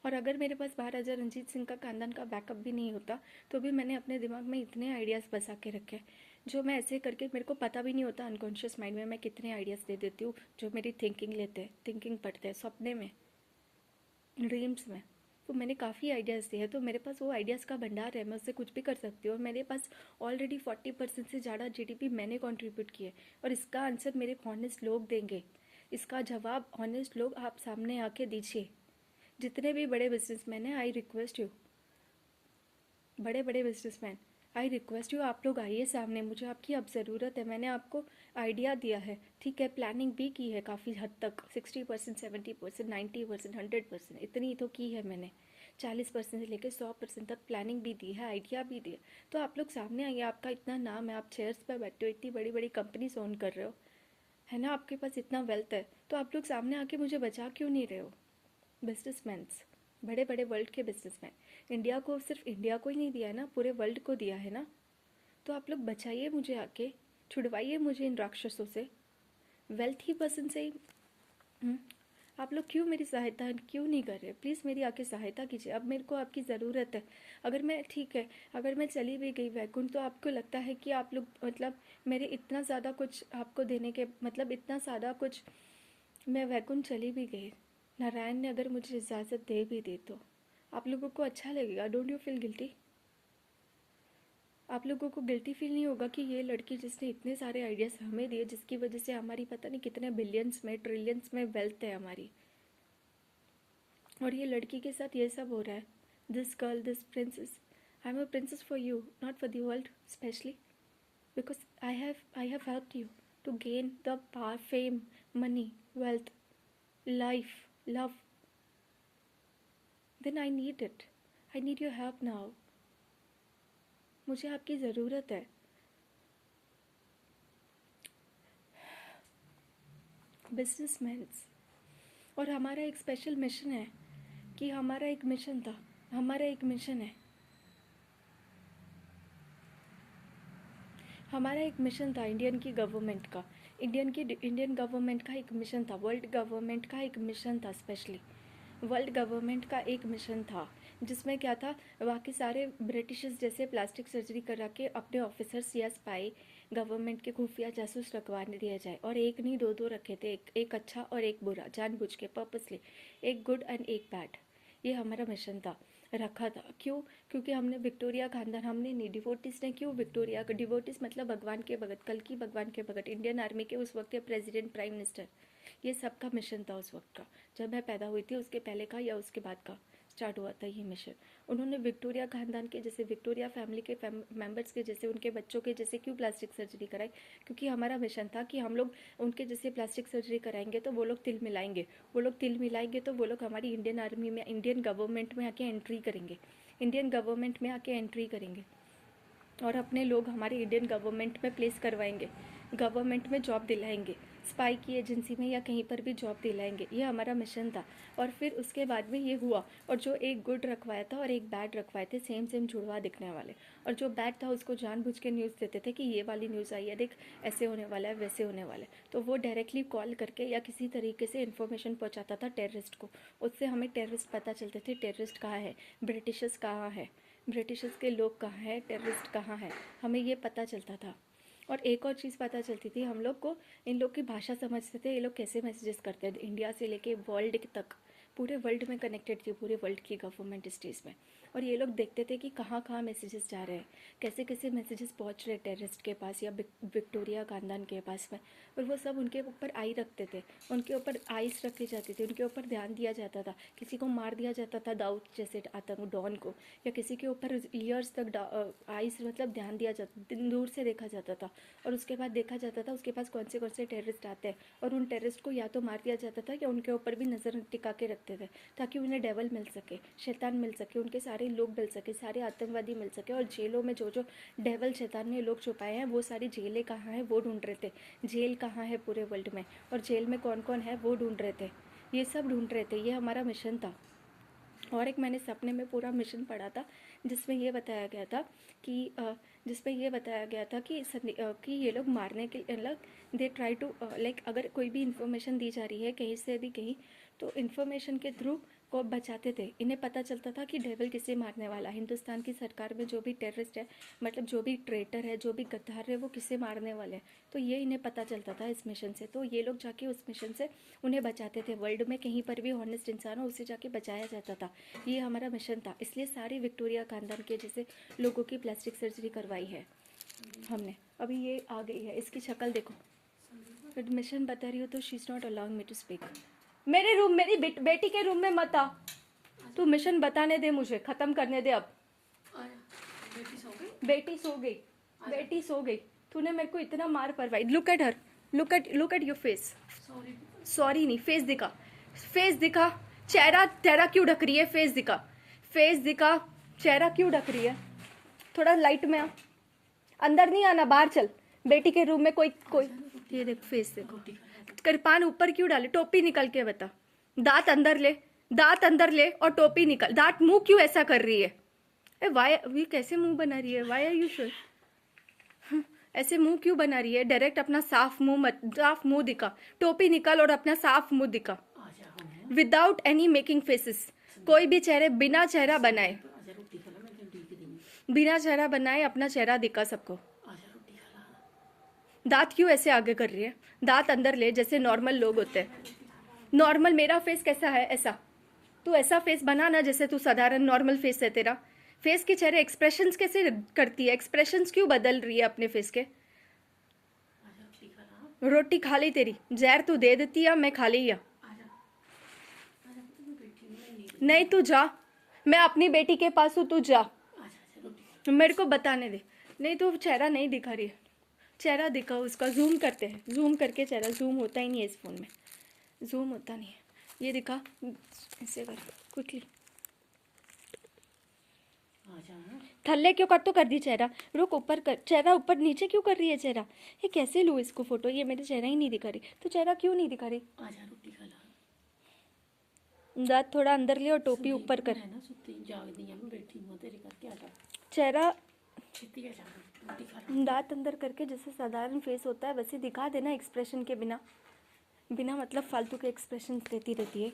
और अगर मेरे पास महाराजा रंजीत सिंह का खानदान का बैकअप भी नहीं होता तो भी मैंने अपने दिमाग में इतने आइडियाज़ बसा के रखे हैं जो मैं ऐसे करके मेरे को पता भी नहीं होता अनकॉन्शियस माइंड में मैं कितने आइडियाज़ दे देती हूँ जो मेरी थिंकिंग लेते हैं, थिंकिंग पढ़ते हैं सपने में, ड्रीम्स में। तो मैंने काफ़ी आइडियाज़ दिए हैं, तो मेरे पास वो आइडियाज़ का भंडार है, मैं उससे कुछ भी कर सकती हूँ। और मेरे पास ऑलरेडी 40% से ज़्यादा जीडीपी मैंने कंट्रीब्यूट किए और इसका आंसर मेरे हॉनेस्ट लोग देंगे। इसका जवाब हॉनेस्ट लोग आप सामने आके दीजिए। जितने भी बड़े बिजनेसमैन हैं, आई रिक्वेस्ट यू, बड़े बड़े बिजनेसमैन, आई रिक्वेस्ट यू, आप लोग आइए सामने, मुझे आपकी अब ज़रूरत है। मैंने आपको आइडिया दिया है, ठीक है, प्लानिंग भी की है काफ़ी हद तक, 60%, 70%, 90%, 100%, इतनी तो की है मैंने। 40% से लेकर 100% तक प्लानिंग भी दी है, आइडिया भी दिया। तो आप लोग सामने आइए, आपका इतना नाम है, आप चेयर्स पर बैठे हो, इतनी बड़ी बड़ी कंपनीज ओन कर रहे हो, है ना, आपके पास इतना वेल्थ है, तो आप लोग सामने आके मुझे बचा क्यों नहीं रहे हो? बिजनेसमैन्स, बड़े बड़े वर्ल्ड के बिजनेसमैन, इंडिया को, सिर्फ इंडिया को ही नहीं दिया है ना, पूरे वर्ल्ड को दिया है ना। तो आप लोग बचाइए मुझे आके, छुड़वाइए मुझे इन राक्षसों से। वेल्थ ही पसंद से ही आप लोग क्यों मेरी सहायता क्यों नहीं कर रहे? प्लीज़ मेरी आके सहायता कीजिए, अब मेरे को आपकी ज़रूरत है। अगर मैं, ठीक है, अगर मैं चली भी गई वैकुंठ तो आपको लगता है कि आप लोग, मतलब मेरे इतना ज़्यादा कुछ आपको देने के, मतलब इतना ज़्यादा कुछ, मैं वैकुंठ चली भी गई, नारायण ने अगर मुझे इजाज़त दे भी दी तो आप लोगों को अच्छा लगेगा? Don't you feel guilty? आप लोगों को गिल्टी फील नहीं होगा कि ये लड़की जिसने इतने सारे आइडियाज़ हमें दिए, जिसकी वजह से हमारी पता नहीं कितने बिलियंस में, ट्रिलियंस में वेल्थ है हमारी, और ये लड़की के साथ ये सब हो रहा है? This girl, this princess, I am a princess for you, not for the world, specially because I have helped you to gain the power, fame, money, wealth, life, love. Then I need it, I need your help now. मुझे आपकी ज़रूरत है। Businessman's, और हमारा एक special mission है, कि हमारा एक मिशन था, हमारा एक मिशन है, हमारा एक मिशन था इंडियन की गवर्नमेंट का, इंडियन गवर्नमेंट का एक मिशन था, वर्ल्ड गवर्नमेंट का एक मिशन था, स्पेशली वर्ल्ड गवर्नमेंट का एक मिशन था, जिसमें क्या था, बाकी सारे ब्रिटिशर्स जैसे प्लास्टिक सर्जरी करा के अपने ऑफिसर्स या स्पाई, गवर्नमेंट के खुफिया जासूस रखवा दिया जाए, और एक नहीं दो दो रखे थे, एक अच्छा और एक बुरा, जानबूझ के, पर्पसली, एक गुड एंड एक बैड। ये हमारा मिशन था, रखा था। क्यों? क्योंकि हमने विक्टोरिया खानदान, हमने नहीं, डिवोटिस ने, क्यों विक्टोरिया का, डिवोटिस मतलब भगवान के भगत, कल की भगवान के भगत, इंडियन आर्मी के उस वक्त के प्रेसिडेंट, प्राइम मिनिस्टर, ये सबका मिशन था उस वक्त का, जब मैं पैदा हुई थी उसके पहले का या उसके बाद का स्टार्ट हुआ था ये मिशन। उन्होंने विक्टोरिया खानदान के जैसे, विक्टोरिया फैमिली के मेंबर्स के जैसे, उनके बच्चों के जैसे क्यों प्लास्टिक सर्जरी कराई? क्योंकि हमारा मिशन था कि हम लोग उनके जैसे प्लास्टिक सर्जरी कराएंगे तो वो लोग तिल मिलाएंगे, वो लोग तिल मिलाएंगे तो वो लोग हमारी इंडियन आर्मी में, इंडियन गवर्नमेंट में आके एंट्री करेंगे, इंडियन गवर्नमेंट में आके एंट्री करेंगे, और अपने लोग हमारे इंडियन गवर्नमेंट में प्लेस करवाएंगे, गवर्नमेंट में जॉब दिलाएंगे, स्पाई की एजेंसी में या कहीं पर भी जॉब दिलाएंगे। ये हमारा मिशन था। और फिर उसके बाद में ये हुआ, और जो एक गुड रखवाया था और एक बैड रखवाए थे, सेम सेम जुड़वा दिखने वाले, और जो बैड था उसको जानबूझ के न्यूज़ देते थे कि ये वाली न्यूज़ आई है, देख ऐसे होने वाला है, वैसे होने वाला है, तो वो डायरेक्टली कॉल करके या किसी तरीके से इन्फॉर्मेशन पहुँचाता था टेररिस्ट को। उससे हमें टेररिस्ट पता चलते थे, टेररिस्ट कहाँ है, ब्रिटिशर्स कहाँ है, ब्रिटिशर्स के लोग कहाँ हैं, टेररिस्ट कहाँ है, हमें ये पता चलता था। और एक और चीज़ पता चलती थी हम लोग को, इन लोग की भाषा समझते थे, ये लोग कैसे मैसेजेस करते हैं, इंडिया से लेके वर्ल्ड तक, पूरे वर्ल्ड में कनेक्टेड थी, पूरे वर्ल्ड की गवर्नमेंट स्टेज में। और ये लोग देखते थे कि कहाँ कहाँ मैसेजेस जा रहे हैं, कैसे कैसे मैसेजेस पहुँच रहे टेररिस्ट के पास या विक्टोरिया खानदान के पास में, और वो सब उनके ऊपर आई रखते थे, उनके ऊपर आइस रखी जाती थी, उनके ऊपर ध्यान दिया जाता था। किसी को मार दिया जाता था, दाऊद जैसे आतंक डॉन को, या किसी के ऊपर ईयर्स तक आइस, मतलब ध्यान दिया जाता, दिन दूर से देखा जाता था, और उसके बाद देखा जाता था उसके पास कौन से टेररिस्ट आते हैं, और उन टेररिस्ट को या तो मार दिया जाता था या उनके ऊपर भी नज़र टिका के रखते थे, ताकि उन्हें डेवल मिल सके, शैतान मिल सके, उनके सारे लोग मिल सके, सारे आतंकवादी मिल सके। और जेलों में जो जो डेवल शैतान ने लोग छुपाए हैं, वो सारी जेलें कहाँ हैं वो ढूंढ रहे थे, जेल कहाँ है पूरे वर्ल्ड में, और जेल में कौन कौन है वो ढूंढ रहे थे, ये सब ढूंढ रहे थे। ये हमारा मिशन था। और एक मैंने सपने में पूरा मिशन पढ़ा था, जिसमें ये बताया गया था कि जिसमें ये बताया गया था कि ये लोग मारने के, मतलब दे ट्राई टू, लाइक अगर कोई भी इन्फॉर्मेशन दी जा रही है कहीं से भी कहीं, तो इन्फॉर्मेशन के थ्रू को बचाते थे। इन्हें पता चलता था कि डेविल किसे मारने वाला है, हिंदुस्तान की सरकार में जो भी टेररिस्ट है, मतलब जो भी ट्रेटर है, जो भी गद्दार है, वो किसे मारने वाले हैं। तो ये इन्हें पता चलता था इस मिशन से। तो ये लोग जाके उस मिशन से उन्हें बचाते थे। वर्ल्ड में कहीं पर भी हॉनेस्ट इंसान हो, उसे जाके बचाया जाता था। ये हमारा मिशन था। इसलिए सारी विक्टोरिया खानदान के जैसे लोगों की प्लास्टिक सर्जरी करवाई है हमने। अभी ये आ गई है, इसकी शक्ल देखो। मिशन बता रही हो तो she is not allowing me to speak. मेरे रूम, मेरी बेटी के रूम में मत आ। तू मिशन बताने दे मुझे, खत्म करने दे अब। बेटी सो गई, बेटी सो गई। तूने मेरे को इतना मार परवाई। Look at her, look at your face. Sorry नहीं, फेस दिखा, फेस दिखा। चेहरा तेरा क्यों ढक रही है? फेस दिखा, फेस दिखा। चेहरा क्यों ढक रही है? थोड़ा लाइट में आ, अंदर नहीं आना, बाहर चल। बेटी के रूम में कोई ये देख, फेस देखो। कृपान ऊपर क्यों डाले? टोपी निकल के बता। दांत अंदर ले, दांत अंदर ले और टोपी निकल। दांत मुंह क्यों ऐसा कर रही है? वाई, ये कैसे मुंह बना रही है? Why are you sure? ऐसे मुंह क्यों बना रही है? डायरेक्ट अपना साफ मुंह मत, साफ मुंह दिखा। टोपी निकाल और अपना साफ मुंह दिखा, विदाउट एनी मेकिंग फेसेस। कोई भी चेहरे, बिना चेहरा बनाए, बिना चेहरा बनाए अपना चेहरा दिखा सबको। दांत क्यों ऐसे आगे कर रही है? दांत अंदर ले, जैसे नॉर्मल लोग होते हैं। नॉर्मल मेरा फेस कैसा है? ऐसा। तू ऐसा फेस बना ना जैसे तू साधारण नॉर्मल फेस है तेरा। फेस के चेहरे एक्सप्रेशंस कैसे करती है? एक्सप्रेशंस क्यों बदल रही है अपने फेस के? रोटी खा ली तेरी, जहर तू दे देती है, मैं खा ली या नहीं? तू जा, मैं अपनी बेटी के पास हूँ, तू जा, मेरे को बताने दे। नहीं तो चेहरा नहीं दिखा रही है। चेहरा दिखा उसका, जूम करते हैं, जूम करके चेहरा। जूम होता ही नहीं है इस फ़ोन में, जूम होता नहीं है। ये दिखा, ऐसे कर क्विकली। थल्ले क्यों कर? तो कर दी चेहरा। रुक, ऊपर कर चेहरा, ऊपर नीचे क्यों कर रही है चेहरा? ये कैसे लूँ इसको फोटो? ये मेरे चेहरा ही नहीं दिखा रही। तो चेहरा क्यों नहीं दिखा रही? दांत थोड़ा अंदर ले और टोपी ऊपर कर। चेहरा दांत अंदर करके जैसे साधारण फेस होता है वैसे दिखा देना, एक्सप्रेशन के बिना। बिना मतलब फालतू के एक्सप्रेशन देती रहती है।